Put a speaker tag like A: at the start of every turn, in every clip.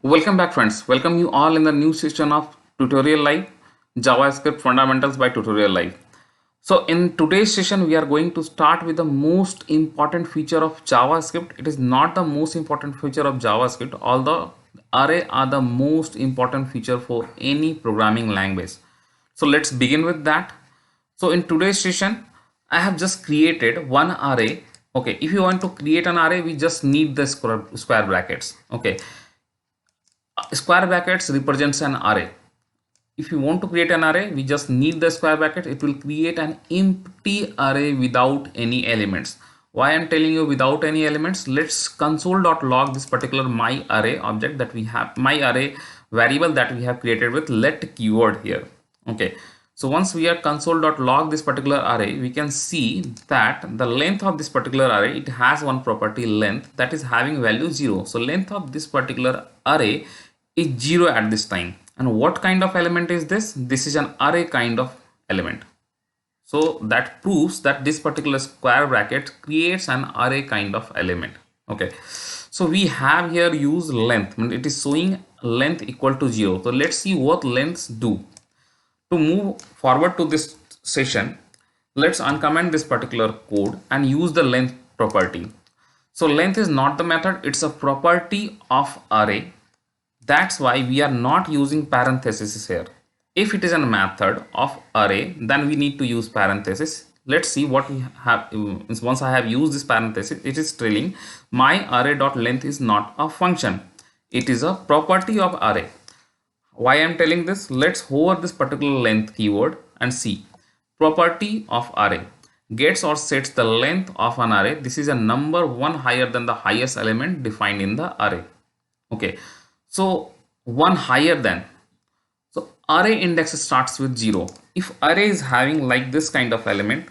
A: Welcome back friends. Welcome you all in the new session of Tutorial Live JavaScript Fundamentals by Tutorial Live. So in today's session we are going to start with the most important feature of JavaScript. It is not the most important feature of JavaScript, although array are the most important feature for any programming language. So let's begin with that. So in today's session I have just created one array. Okay, if you want to create an array, we just need the square brackets. Okay, square brackets represents an array. If you want to create an array, we just need the square bracket. It will create an empty array without any elements. Why I'm telling you without any elements? Let's console.log this particular my array object that we have, my array variable that we have created with let keyword here. Okay, so once we are console.log this particular array, we can see that the length of this particular array, it has one property length that is having value 0. So length of this particular array is 0 at this time. And what kind of element is this? This is an array kind of element. So that proves that this particular square bracket creates an array kind of element. Okay, so we have here used length, and it is showing length equal to 0. So let's see what lengths do. To move forward to this session, let's uncomment this particular code and use the length property. So length is not the method, it's a property of array. That's why we are not using parentheses here. If it is a method of array, then we need to use parentheses. Let's see what we have. Once I have used this parenthesis, it is telling my array.length is not a function. It is a property of array. Why I am telling this? Let's hover this particular length keyword and see. Property of array gets or sets the length of an array. This is a number one higher than the highest element defined in the array. Okay, so one higher than. So array index starts with 0. If array is having like this kind of element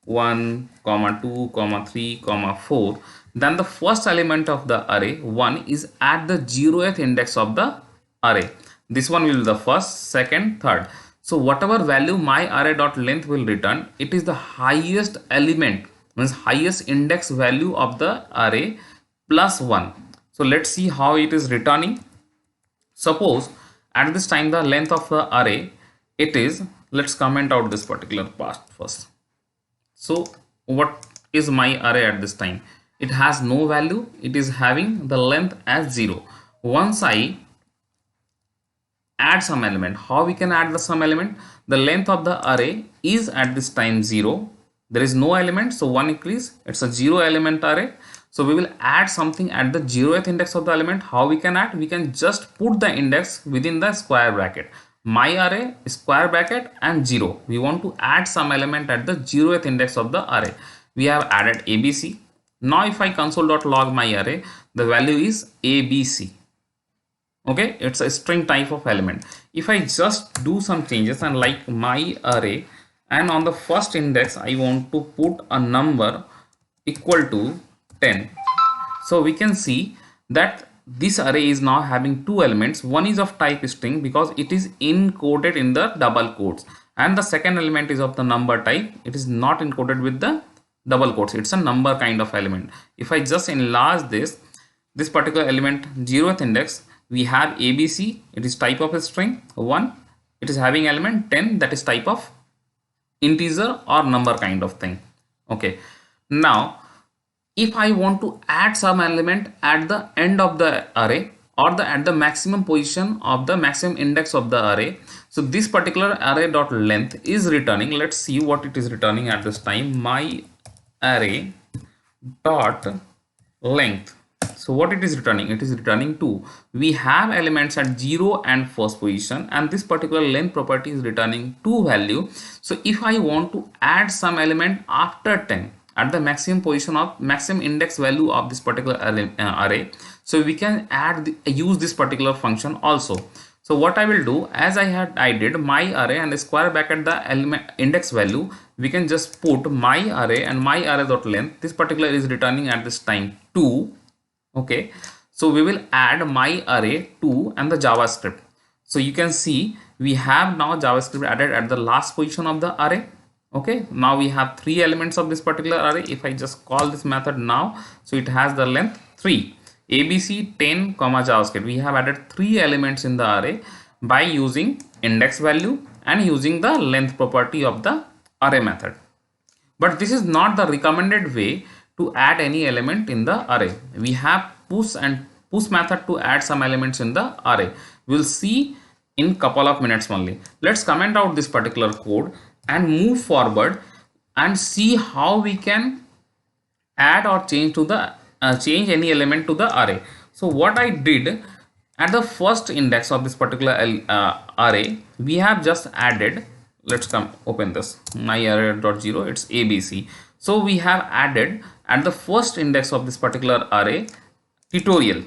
A: 1, 2, 3, 4, then the first element of the array 1 is at the 0th index of the array. This one will be the first, second, third. So whatever value my array.length will return, it is the highest element, means highest index value of the array plus 1. So let's see how it is returning. Suppose at this time the length of the array, it is, let's comment out this particular part first. So what is my array at this time? It has no value. It is having the length as 0. Once I add some element, how we can add the some element? The length of the array is at this time 0. There is no element, so 1 increase. It's a 0 element array. So we will add something at the 0th index of the element. How we can add? We can just put the index within the square bracket. My array square bracket and 0. We want to add some element at the 0th index of the array. We have added ABC. Now if I console.log my array, the value is ABC. Okay, it's a string type of element. If I just do some changes and like my array, and on the first index I want to put a number equal to 10. So we can see that this array is now having two elements. One is of type string because it is encoded in the double quotes, and the second element is of the number type. It is not encoded with the double quotes. It's a number kind of element. If I just enlarge this particular element 0th index, we have ABC. It is type of a string 1. It is having element 10, that is type of integer or number kind of thing. Okay, now if I want to add some element at the end of the array or at the maximum position of the maximum index of the array, so this particular array dot length is returning. Let's see what it is returning at this time. My array dot length. So what it is returning? It is returning 2. We have elements at 0 and first position, and this particular length property is returning 2 value. So if I want to add some element after 10 at the maximum position of maximum index value of this particular array, so we can use this particular function also. So what I will do, as I did my array and square bracket the element index value, we can just put my array and my array dot length. This particular is returning at this time 2. Okay, so we will add my array to and the JavaScript. So you can see we have now JavaScript added at the last position of the array. Okay, now we have 3 elements of this particular array. If I just call this method now, so it has the length 3. ABC 10 comma JavaScript. We have added 3 elements in the array by using index value and using the length property of the array method. But this is not the recommended way to add any element in the array. We have push and push method to add some elements in the array. We'll see in couple of minutes only. Let's comment out this particular code and move forward and see how we can add or change to the change any element to the array. So what I did, at the first index of this particular array, we have just added, let's come open this my array.0, it's ABC. So we have added at the first index of this particular array tutorial.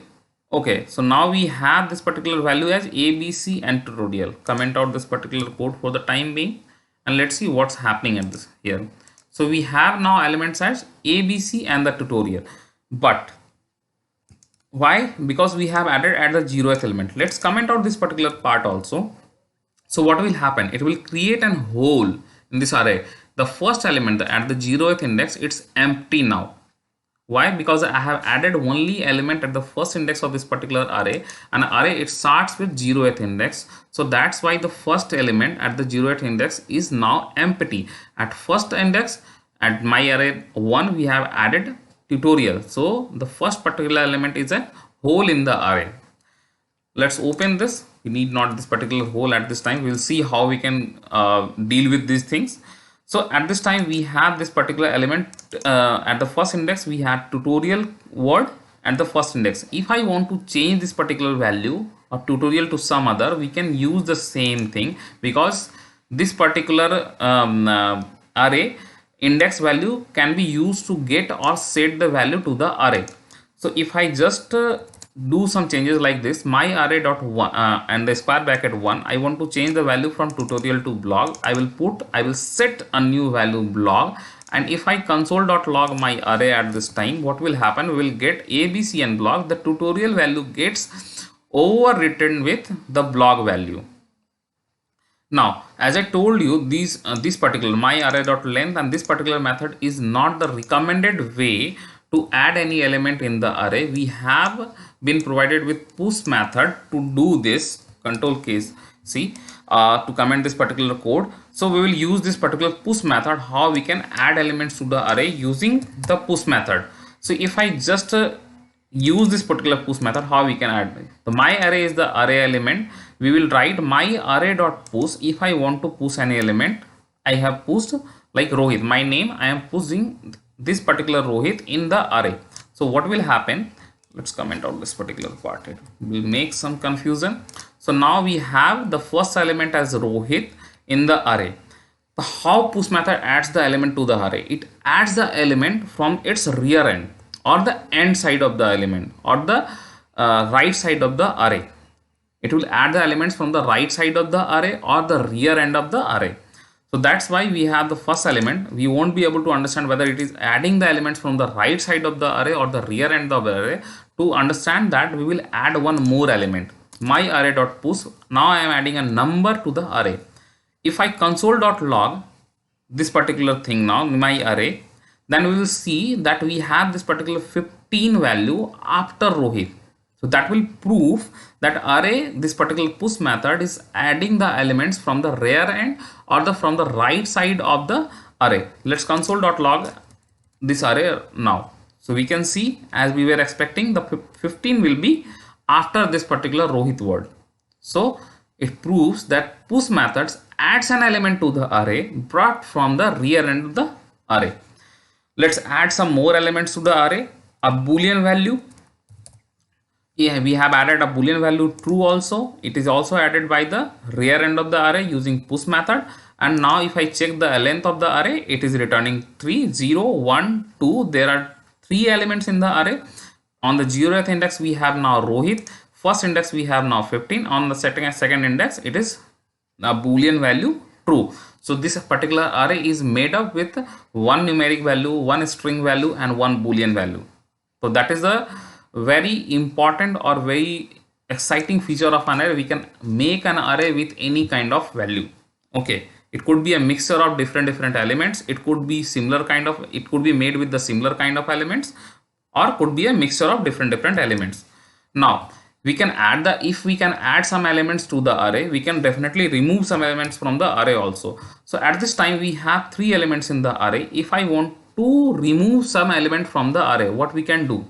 A: Okay, so now we have this particular value as ABC and tutorial. Comment out this particular code for the time being and let's see what's happening at this here. So we have now elements as ABC and the tutorial. But why? Because we have added at the 0th element. Let's comment out this particular part also. So what will happen? It will create an hole in this array. The first element at the 0th index, it's empty now. Why? Because I have added only element at the first index of this particular array. An array, it starts with 0th index. So that's why the first element at the 0th index is now empty. At first index, at my array 1, we have added tutorial. So the first particular element is a hole in the array. Let's open this. We need not this particular hole at this time. We'll see how we can deal with these things. So at this time we have this particular element at the first index. We have tutorial word at the first index. If I want to change this particular value of tutorial to some other, we can use the same thing, because this particular array index value can be used to get or set the value to the array. So if I just do some changes like this, my array dot one and the square bracket 1, I want to change the value from tutorial to blog. I will set a new value blog, and if I console.log my array at this time, what will happen? We will get ABC and blog. The tutorial value gets overwritten with the blog value. Now, as I told you, this particular my array.length and this particular method is not the recommended way to add any element in the array. We have been provided with push method to do this. Control case C to comment this particular code. So we will use this particular push method, how we can add elements to the array using the push method. So if I just use this particular push method, how we can add the my array is the array element. We will write my array dot push. If I want to push any element, I have pushed like Rohit, my name, I am pushing this particular Rohit in the array. So what will happen? Let's comment out this particular part. It will make some confusion. So now we have the first element as Rohit in the array. So how push method adds the element to the array? It adds the element from its rear end, or the end side of the element, or the right side of the array. It will add the elements from the right side of the array or the rear end of the array. So that's why we have the first element. We won't be able to understand whether it is adding the elements from the right side of the array or the rear end of the array. To understand that, we will add one more element, my array.push. Now I am adding a number to the array. If I console.log this particular thing now, my array, then we will see that we have this particular 15 value after Rohit. So that will prove that array, this particular push method is adding the elements from the rear end or from the right side of the array. Let's console.log this array now. So we can see, as we were expecting, the 15 will be after this particular Rohit word. So it proves that push methods adds an element to the array brought from the rear end of the array. Let's add some more elements to the array. A boolean value. Yeah, we have added a boolean value true also. It is also added by the rear end of the array using push method. And now if I check the length of the array, it is returning 3, 0, 1, 2. There are 3 elements in the array. On the 0th index, we have now Rohit. First index, we have now 15. On the second index, it is a boolean value true. So this particular array is made up with one numeric value, one string value, and one boolean value. So that is a very important or very exciting feature of an array. We can make an array with any kind of value. Okay, it could be a mixture of different elements. It could be similar kind of, it could be made with the similar kind of elements, or could be a mixture of different elements. Now we can add the, if we can add some elements to the array, we can definitely remove some elements from the array also. So at this time we have 3 elements in the array. If I want to remove some element from the array, what we can do?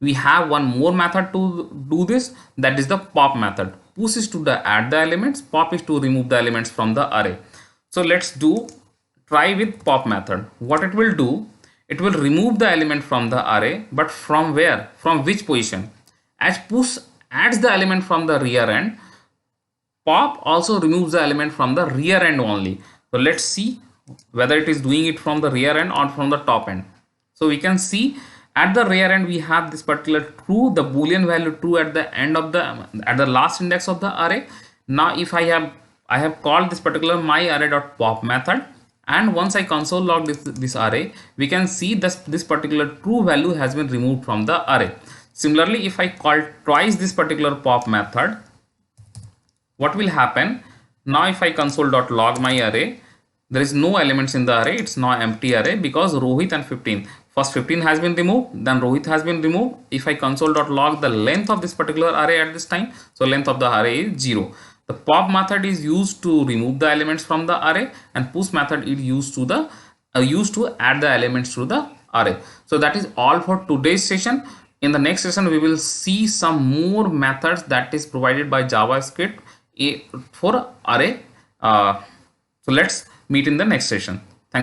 A: We have one more method to do this, that is the pop method. Push is to add the elements, pop is to remove the elements from the array. So let's try with pop method. What it will do, it will remove the element from the array, but from where, from which position? As push adds the element from the rear end, pop also removes the element from the rear end only. So let's see whether it is doing it from the rear end or from the top end. So we can see at the rear end we have this particular true, the boolean value true at the end of the, at the last index of the array. Now if I have called this particular my array dot pop method, and once I console log this array, we can see this particular true value has been removed from the array. Similarly, if I call twice this particular pop method, what will happen? Now if I console.log my array, there is no elements in the array, it's now empty array because Rohit and 15. First 15 has been removed, then Rohit has been removed. If I console.log the length of this particular array at this time, so length of the array is 0. The pop method is used to remove the elements from the array, and push method is used to add the elements to the array. So that is all for today's session. In the next session, we will see some more methods that is provided by JavaScript for array. So let's meet in the next session.